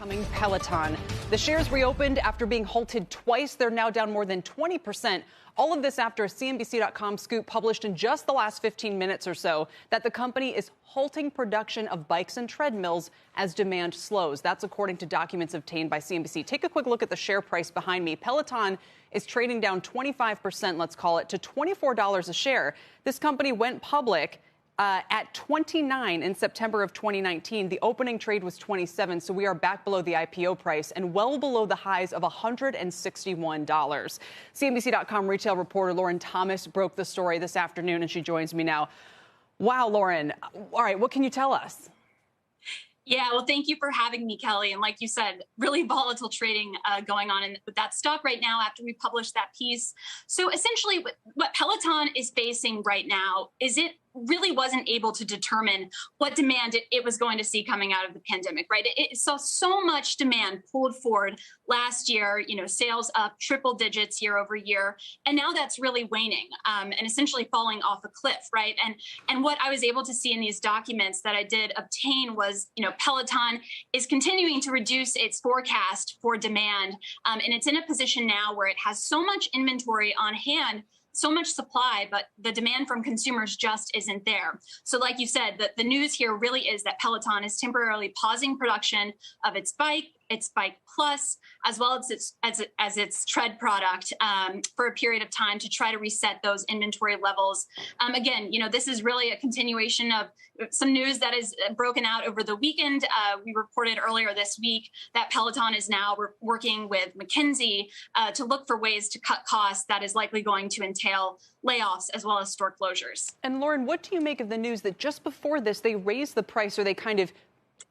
Coming Peloton. The shares reopened after being halted twice. They're now down more than 20%. All of this after a CNBC.com scoop published in just the last 15 minutes or so that the company is halting production of bikes and treadmills as demand slows. That's according to documents obtained by CNBC. Take a quick look at the share price behind me. Peloton is trading down 25%, let's call it, to $24 a share. This company went public at 29 in September of 2019. The opening trade was 27, so we are back below the IPO price and well below the highs of $161. CNBC.com retail reporter Lauren Thomas broke the story this afternoon, and she joins me now. Wow, Lauren. All right, what can you tell us? Yeah, well, thank you for having me, Kelly. And like you said, really volatile trading going on with that stock right now after we published that piece. So essentially what Peloton is facing right now is it really wasn't able to determine what demand it was going to see coming out of the pandemic, right? It saw so much demand pulled forward last year, sales up triple digits year over year. And now that's really waning and essentially falling off a cliff, right? And what I was able to see in these documents that I did obtain was, Peloton is continuing to reduce its forecast for demand. And it's in a position now where it has so much inventory on hand, so much supply, but the demand from consumers just isn't there. So like you said, the news here really is that Peloton is temporarily pausing production of its Bike Plus, as well as its tread product for a period of time to try to reset those inventory levels. Again, this is really a continuation of some news that is broken out over the weekend. We reported earlier this week that Peloton is now working with McKinsey to look for ways to cut costs that is likely going to entail layoffs as well as store closures. And Lauren, what do you make of the news that just before this, they raised the price, or they kind of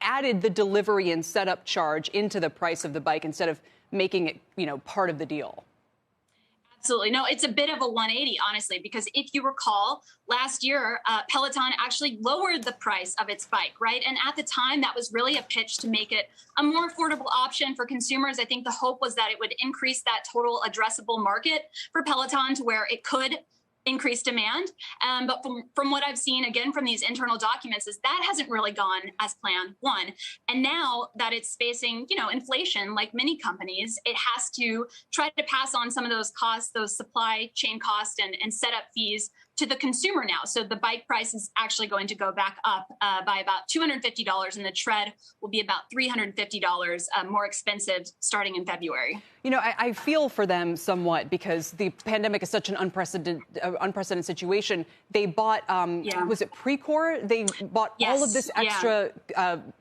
added the delivery and setup charge into the price of the bike instead of making it, part of the deal? Absolutely. No, it's a bit of a 180, honestly, because if you recall, last year, Peloton actually lowered the price of its bike, right? And at the time, that was really a pitch to make it a more affordable option for consumers. I think the hope was that it would increase that total addressable market for Peloton to where it could increased demand. But from what I've seen, again, from these internal documents, is that hasn't really gone as planned, one. And now that it's facing, inflation, like many companies, it has to try to pass on some of those costs, those supply chain costs and setup fees to the consumer now. So the bike price is actually going to go back up by about $250, and the tread will be about $350 more expensive starting in February. I feel for them somewhat because the pandemic is such an unprecedented situation. They bought, was it Precor? They bought all of this extra,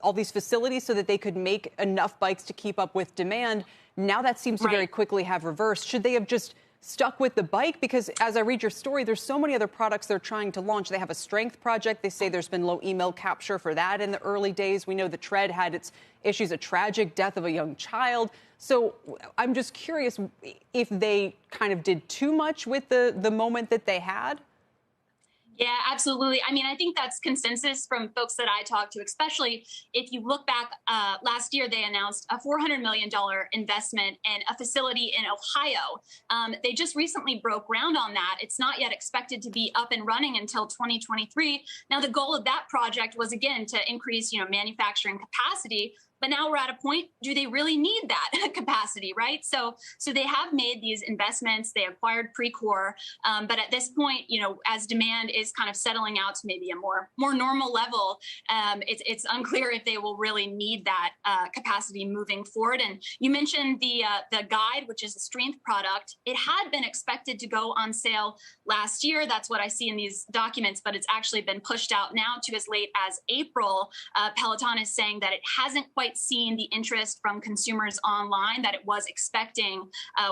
all these facilities so that they could make enough bikes to keep up with demand. Now that seems to very quickly have reversed. Should they have just stuck with the bike? Because as I read your story, there's so many other products they're trying to launch. They have a strength project. They say there's been low email capture for that in the early days. We know the tread had its issues, a tragic death of a young child. So I'm just curious if they kind of did too much with the moment that they had. Yeah, absolutely. I mean, I think that's consensus from folks that I talked to, especially if you look back last year, they announced a $400 million investment in a facility in Ohio. They just recently broke ground on that. It's not yet expected to be up and running until 2023. Now, the goal of that project was, again, to increase, manufacturing capacity. But now we're at a point, do they really need that capacity, right? So they have made these investments. They acquired Precor. But at this point, as demand is kind of settling out to maybe a more normal level, it's unclear if they will really need that capacity moving forward. And you mentioned the Guide, which is a strength product. It had been expected to go on sale last year. That's what I see in these documents, but it's actually been pushed out now to as late as April. Peloton is saying that it hasn't quite seen the interest from consumers online that it was expecting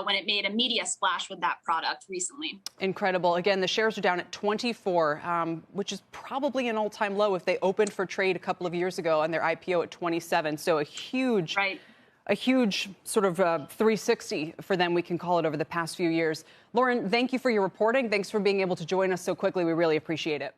when it made a media splash with that product recently. Incredible. Again, the shares are down at 24, which is probably an all-time low if they opened for trade a couple of years ago on their IPO at 27. So a huge sort of 360 for them, we can call it, over the past few years. Lauren, thank you for your reporting. Thanks for being able to join us so quickly. We really appreciate it.